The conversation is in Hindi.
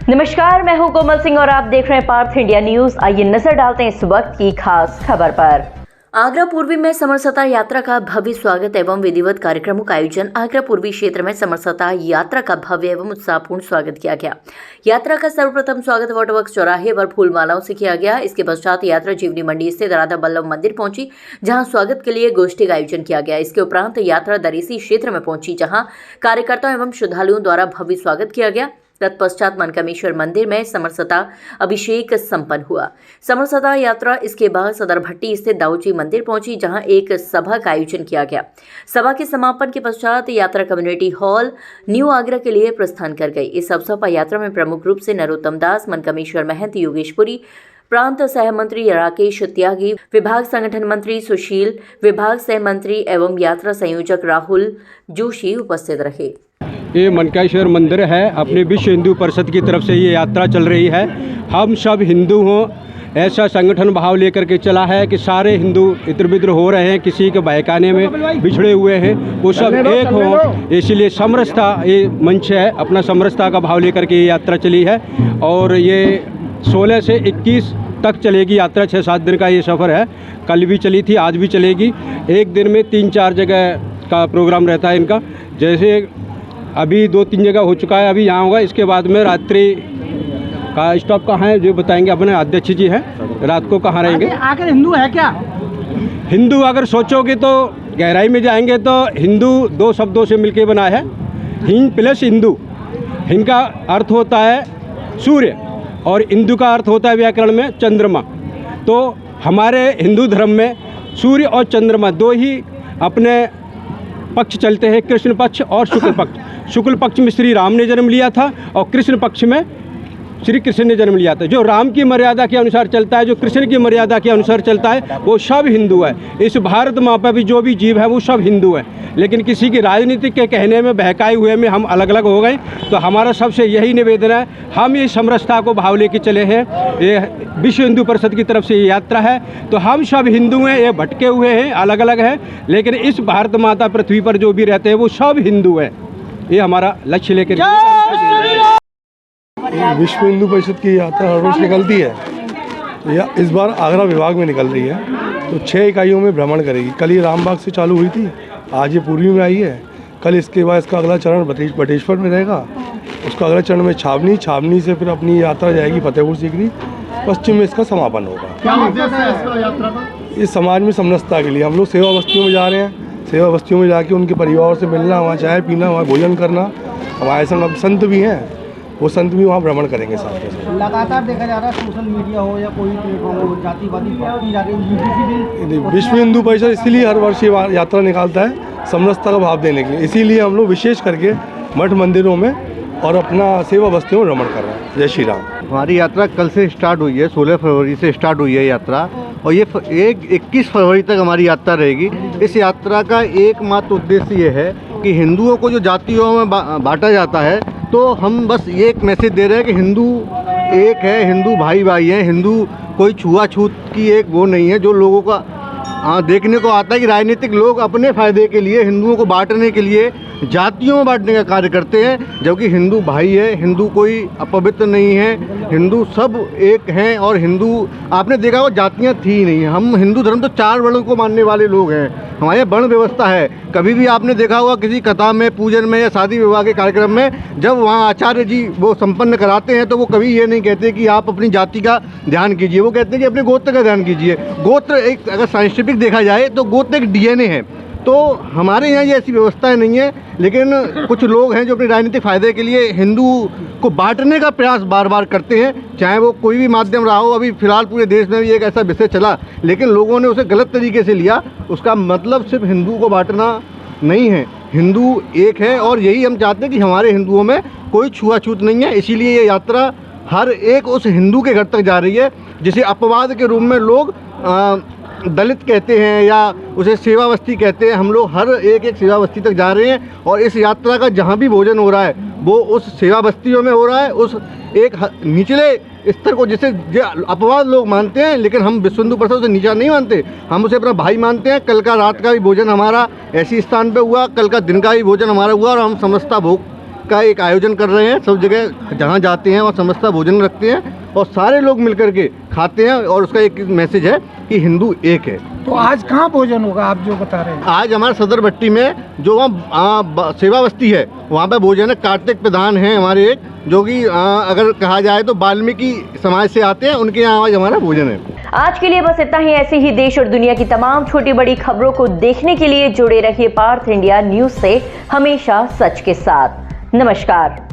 नमस्कार, मैं हूं कोमल सिंह और आप देख रहे हैं पार्थ इंडिया न्यूज। आइए नजर डालते हैं इस वक्त की खास खबर पर। आगरा पूर्वी में समरसता यात्रा का भव्य स्वागत एवं विधिवत कार्यक्रमों का आयोजन। आगरा पूर्वी क्षेत्र में समरसता यात्रा का भव्य एवं उत्साहपूर्ण स्वागत किया गया। यात्रा का सर्वप्रथम स्वागत वटवृक्ष चौराहे पर फूल मालाओं से किया गया। इसके पश्चात यात्रा जीवनी मंडी स्थित राधा बल्लभ मंदिर पहुंची, जहां स्वागत के लिए गोष्ठी का आयोजन किया गया। इसके उपरांत यात्रा दरीसी क्षेत्र में पहुंची, जहां कार्यकर्ताओं एवं श्रद्धालुओं द्वारा भव्य स्वागत किया गया। तत्पश्चात मनकामेश्वर मंदिर में समरसता अभिषेक संपन्न हुआ। समरसता यात्रा इसके बाद सदर भट्टी स्थित दाऊजी मंदिर पहुंची, जहां एक सभा का आयोजन किया गया। सभा के समापन के पश्चात यात्रा कम्युनिटी हॉल न्यू आगरा के लिए प्रस्थान कर गई। इस अवसर पर यात्रा में प्रमुख रूप से नरोत्तम दास, मनकामेश्वर महंत, योगेशपुरी, प्रांत सह मंत्री राकेश त्यागी, विभाग संगठन मंत्री सुशील, विभाग सह मंत्री एवं यात्रा संयोजक राहुल जोशी उपस्थित रहे। ये मनकामेश्वर मंदिर है, अपने विश्व हिंदू परिषद की तरफ से ये यात्रा चल रही है। हम सब हिंदू हों ऐसा संगठन भाव लेकर के चला है कि सारे हिंदू इतर बितर हो रहे हैं, किसी के बहकाने में बिछड़े हुए हैं, वो सब एक हों। इसलिए समरसता ये मंच है, अपना समरसता का भाव लेकर के ये यात्रा चली है और ये 16 से 21 तक चलेगी यात्रा। 6-7 दिन का ये सफ़र है। कल भी चली थी, आज भी चलेगी। एक दिन में 3-4 जगह का प्रोग्राम रहता है इनका। जैसे अभी 2-3 जगह हो चुका है, अभी यहाँ होगा। इसके बाद में रात्रि का स्टॉप कहाँ है जो बताएंगे अपने अध्यक्ष जी हैं। रात को कहाँ रहेंगे? आखिर हिंदू है क्या? हिंदू अगर सोचोगे तो गहराई में जाएंगे तो हिंदू 2 शब्दों से मिलके बना है, हिंद प्लस हिंदू। हिंद का अर्थ होता है सूर्य और हिंदू का अर्थ होता है व्याकरण में चंद्रमा। तो हमारे हिंदू धर्म में सूर्य और चंद्रमा 2 ही अपने पक्ष चलते हैं, कृष्ण पक्ष और शुक्ल पक्ष। शुक्ल पक्ष में श्री राम ने जन्म लिया था और कृष्ण पक्ष में श्री कृष्ण ने जन्म लिया था। जो राम की मर्यादा के अनुसार चलता है, जो कृष्ण की मर्यादा के अनुसार चलता है, वो सब हिंदू है। इस भारत माँ पर भी जो भी जीव है वो सब हिंदू है। लेकिन किसी की राजनीतिक के कहने में, बहकाए हुए में हम अलग अलग हो गए। तो हमारा सबसे यही निवेदन है, हम ये समरसता को भाव लेके चले हैं। ये विश्व हिंदू परिषद की तरफ से ये यात्रा है, तो हम सब हिंदू हैं। ये भटके हुए हैं, अलग अलग हैं, लेकिन इस भारत माता पृथ्वी पर जो भी रहते हैं वो सब हिंदू है। ये हमारा लक्ष्य लेकर विश्व हिंदू परिषद की यात्रा हर वर्ष निकलती है, तो यह इस बार आगरा विभाग में निकल रही है। तो 6 इकाइयों में भ्रमण करेगी। कल ये रामबाग से चालू हुई थी, आज ये पूर्वी में आई है। कल इसके बाद इसका अगला चरण बटेश्वर में रहेगा। उसका अगला चरण में छावनी से फिर अपनी यात्रा जाएगी फतेहपुर सीकरी। पश्चिम में इसका समापन होगा। क्या उद्देश्य है इसका यात्रा का? इस समाज में समरसता के लिए हम लोग सेवा बस्तियों में जा रहे हैं। सेवा बस्तियों में जाके उनके परिवार से मिलना, वहाँ चाय पीना, वहाँ भोजन करना। हमारे संग अब संत भी हैं, वो संत भी वहाँ भ्रमण करेंगे साथ में। लगातार देखा जा रहा है, सोशल मीडिया हो या कोई प्लेटफॉर्म हो, जातिवादी की जा रही है। विश्व हिंदू परिषद इसीलिए हर वर्ष ये यात्रा निकालता है, समरसता का भाव देने के लिए। इसीलिए हम लोग विशेष करके मठ मंदिरों में और अपना सेवा बस्तियों में भ्रमण कर रहे हैं। जय श्री राम। हमारी यात्रा कल से स्टार्ट हुई है, 16 फरवरी से स्टार्ट हुई है यात्रा, और ये 21 फरवरी तक हमारी यात्रा रहेगी। इस यात्रा का एकमात्र उद्देश्य ये है कि हिंदुओं को जो जातियों में बांटा जाता है, तो हम बस ये एक मैसेज दे रहे हैं कि हिंदू एक है, हिंदू भाई भाई हैं। हिंदू कोई छुआछूत की एक वो नहीं है जो लोगों का देखने को आता है कि राजनीतिक लोग अपने फ़ायदे के लिए हिंदुओं को बांटने के लिए जातियों में बांटने का कार्य करते हैं, जबकि हिंदू भाई है। हिंदू कोई अपवित्र नहीं है, हिंदू सब एक हैं। और हिंदू आपने देखा होगा जातियाँ थी ही नहीं। हम हिंदू धर्म तो 4 वर्णों को मानने वाले लोग हैं। हमारे वर्ण व्यवस्था है। कभी भी आपने देखा होगा किसी कथा में, पूजन में या शादी विवाह के कार्यक्रम में, जब वहाँ आचार्य जी वो संपन्न कराते हैं, तो वो कभी ये नहीं कहते कि आप अपनी जाति का ध्यान कीजिए, वो कहते हैं कि अपने गोत्र का ध्यान कीजिए। गोत्र एक, अगर साइंटिफिक देखा जाए तो गोत्र एक DNA है। तो हमारे यहाँ ये ऐसी व्यवस्थाएं नहीं है, लेकिन कुछ लोग हैं जो अपने राजनीतिक फ़ायदे के लिए हिंदू को बांटने का प्रयास बार बार करते हैं, चाहे वो कोई भी माध्यम रहा हो। अभी फ़िलहाल पूरे देश में भी एक ऐसा विषय चला, लेकिन लोगों ने उसे गलत तरीके से लिया। उसका मतलब सिर्फ हिंदू को बांटना नहीं है, हिंदू एक है। और यही हम चाहते हैं कि हमारे हिंदुओं में कोई छुआछूत नहीं है। इसीलिए ये यात्रा हर एक उस हिंदू के घर तक जा रही है जिसे अपवाद के रूप में लोग दलित कहते हैं या उसे सेवा बस्ती कहते हैं। हम लोग हर एक सेवा बस्ती तक जा रहे हैं, और इस यात्रा का जहाँ भी भोजन हो रहा है वो उस सेवा बस्तियों में हो रहा है, उस एक निचले स्तर को जिसे अपवाद लोग मानते हैं, लेकिन हम विश्व हिंदू परिषद उसे नीचा नहीं मानते, हम उसे अपना भाई मानते हैं। कल का रात का भी भोजन हमारा ऐसी स्थान पे हुआ, कल का दिन का भी भोजन हमारा हुआ, और हम समरसता भोग का एक आयोजन कर रहे हैं। सब जगह जहाँ जाते हैं वहाँ समस्ता भोजन रखते हैं और सारे लोग मिलकर के खाते हैं और उसका एक मैसेज है कि हिंदू एक है। तो आज कहाँ भोजन होगा आप जो बता रहे हैं? आज हमारे सदर भट्टी में जो वहाँ सेवा बस्ती है वहाँ पे भोजन है। कार्तिक प्रधान है हमारे एक, जो कि अगर कहा जाए तो वाल्मीकि समाज से आते हैं, उनके यहाँ आज हमारा भोजन है। आज के लिए बस इतना ही। ऐसे ही देश और दुनिया की तमाम छोटी बड़ी खबरों को देखने के लिए जुड़े रहिए पार्थ इंडिया न्यूज से, हमेशा सच के साथ। नमस्कार।